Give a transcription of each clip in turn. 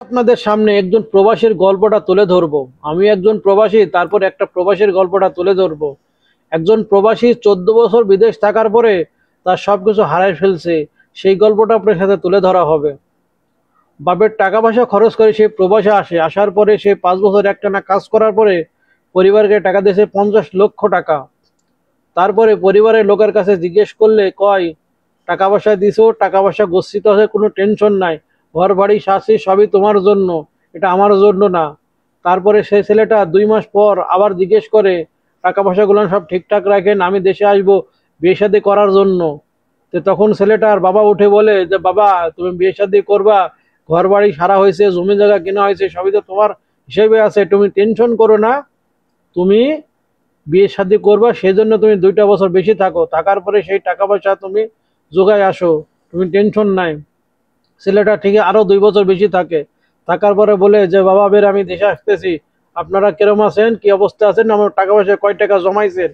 আপনাদের সামনে একজন প্রবাসীর গল্পটা তুলে ধরবো। আমি একজন প্রবাসী, তারপর একটা প্রবাসীর গল্পটা তুলে ধরবো। একজন প্রবাসী 14 বছর বিদেশ থাকার পরে তার সবকিছু হারায় ফেলছে, সেই গল্পটা আপনার সাথে তুলে ধরা হবে। বাপের টাকা পয়সা খরচ করে সে প্রবাসে আসে, আসার পরে সে 5 বছর একটানা কাজ করার পরে পরিবারকে টাকা দিয়েছে 50 লক্ষ টাকা। তারপরে পরিবারের লোকের কাছে জিজ্ঞেস করলে কয়, টাকা পয়সা দিছো, টাকা পয়সা গচ্ছিত আছে, কোনো টেনশন নাই, ঘর বাড়ি শাস্তি সবই তোমার জন্য, এটা আমার জন্য না। তারপরে সেই ছেলেটা 2 মাস পর আবার জিজ্ঞেস করে, টাকা পয়সাগুলো সব ঠিকঠাক রাখেন, আমি দেশে আসবো বিয়ে শাদী করার জন্য। তো তখন ছেলেটার বাবা উঠে বলে যে, বাবা তুমি বিয়ে শাদী করবা, ঘর বাড়ি সারা হয়েছে, জমি জায়গা কেনা হয়েছে, সবই তো তোমার হিসেবে আছে, তুমি টেনশন করো না। তুমি বিয়ে শাদী করবা, সেজন্য তুমি 2টা বছর বেশি থাকো, থাকার পরে সেই টাকা পয়সা তুমি যোগায় আসো, তুমি টেনশন নাই। ছেলেটা ঠিক আরো 2 বছর বেশি থাকে, থাকার পরে বলে যে, বাবা বের আমি দেশে আসতেছি, আপনারা কিরম আছেন, কি অবস্থা আছেন, আমার টাকা পয়সা কয় টাকা জমাইছেন।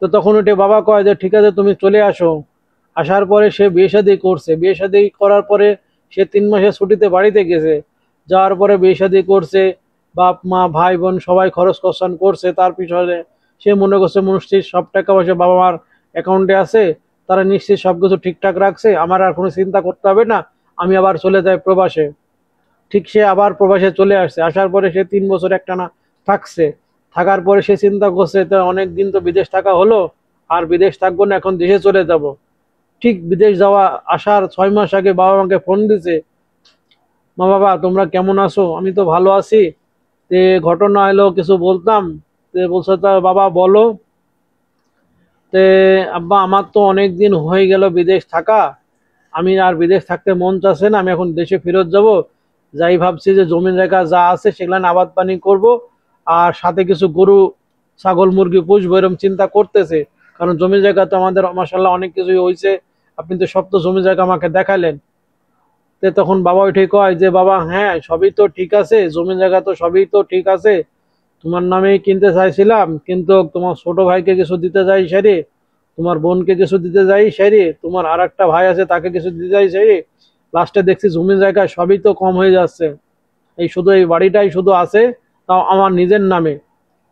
তো তখন ওটা বাবা কয় যে, ঠিক আছে তুমি চলে আসো। আসার পরে সে বিয়ে শাদী করছে, বিয়ে শাদী করার পরে সে 3 মাসের ছুটিতে বাড়িতে গেছে। যাওয়ার পরে বিয়ে শাদী করছে, বাপ মা ভাই বোন সবাই খরচ খরচান করছে তার পিছনে। সে মনে করছে নিশ্চিত সব টাকা পয়সা বাবা মার অ্যাকাউন্টে আছে, তারা নিশ্চিত সবকিছু ঠিকঠাক রাখছে, আমার আর কোনো চিন্তা করতে হবে না, আমি আবার চলে যাই প্রবাসে। ঠিক সে আবার প্রবাসে চলে আসছে, আসার পরে সে 3 বছর একটানা থাকছে। থাকার পরে সে চিন্তা করছে, তো অনেক দিন তো বিদেশ থাকা হলো, আর বিদেশ থাকবো না, এখন দেশে চলে যাব। ঠিক বিদেশ যাওয়া আসার 6 মাস আগে বাবা মাকে ফোন দিছে, মা বাবা তোমরা কেমন আছো, আমি তো ভালো আছি। তে ঘটনা এলো কিছু বলতাম। তে বলছে, তা বাবা বলো। তে আব্বা আমার তো অনেক দিন হয়ে গেল বিদেশ থাকা, আমি আর বিদেশ থাকতে মন চাচ্ছে না, আমি এখন দেশে ফেরত যাব। যাই ভাবছি যে জমি জায়গা যা আছে সেগুলো আবাদ পানি করব, আর সাথে কিছু গরু ছাগল মুরগি পুষবো, এরকম চিন্তা করতেছে। কারণ জমি জায়গা তো আমাদের মাসাল্লাহ অনেক কিছুই হয়েছে, আপনি তো সব তো জমি জায়গা আমাকে দেখালেন। তে তখন বাবা ওইটাই কয় যে, বাবা হ্যাঁ সবই তো ঠিক আছে, জমি জায়গা তো সবই তো ঠিক আছে, তোমার নামেই কিনতে চাইছিলাম, কিন্তু তোমার ছোট ভাইকে কিছু দিতে যাই সেরে, তোমার বোনকে কিছু দিতে যাই সেরে, তোমার আর একটা ভাই আছে তাকে কিছু দিতে যাই সেরে, লাস্টে দেখছি জমি জায়গা সবই তো কম হয়ে যাচ্ছে। এই শুধু এই বাড়িটাই শুধু আছে, তাও আমার নিজের নামে,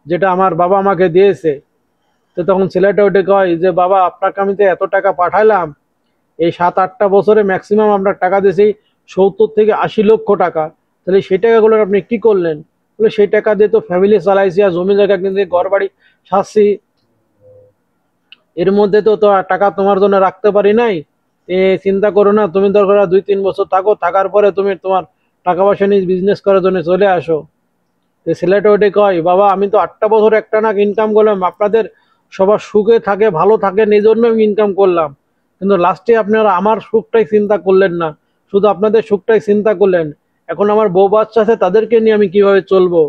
যেটা আমার বাবা আমাকে দিয়েছে। তো তখন ছেলেটা ওইটা কয় যে, বাবা আপনাকে আমি তো এত টাকা পাঠাইলাম, এই 7-8টা বছরে ম্যাক্সিমাম আমরা টাকা দিয়েছি 70 থেকে 80 লক্ষ টাকা, তাহলে সেই টাকাগুলো আপনি কি করলেন? বলে, সেই টাকা দিয়ে তো ফ্যামিলি চালাইছি, আর জমি জায়গা কিনতে ঘর বাড়ি সাজছি, এর মধ্যে তো তো আর টাকা তোমার জন্য রাখতে পারি নাই। এ চিন্তা করো না, তুমি দরকার হয় 2-3 বছর থাকো, থাকার পরে তুমি তোমার টাকা পয়সা নিয়ে বিজনেস করার জন্য চলে আসো। তো ছেলেটা ওইটাই কয়, বাবা আমি তো 8টা বছর একটানা ইনকাম করলাম, আপনাদের সবার সুখে থাকে ভালো থাকেন এই জন্য আমি ইনকাম করলাম, কিন্তু লাস্টে আপনারা আমার সুখটাই চিন্তা করলেন না, শুধু আপনাদের সুখটাই চিন্তা করলেন। এখন আমার বউ বাচ্চা আছে, তাদেরকে নিয়ে আমি কিভাবে চলবো?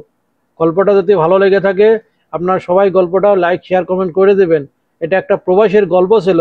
গল্পটা যদি ভালো লেগে থাকে, আপনারা সবাই গল্পটা লাইক শেয়ার কমেন্ট করে দেবেন। এটা একটা প্রবাসের গল্প ছিল।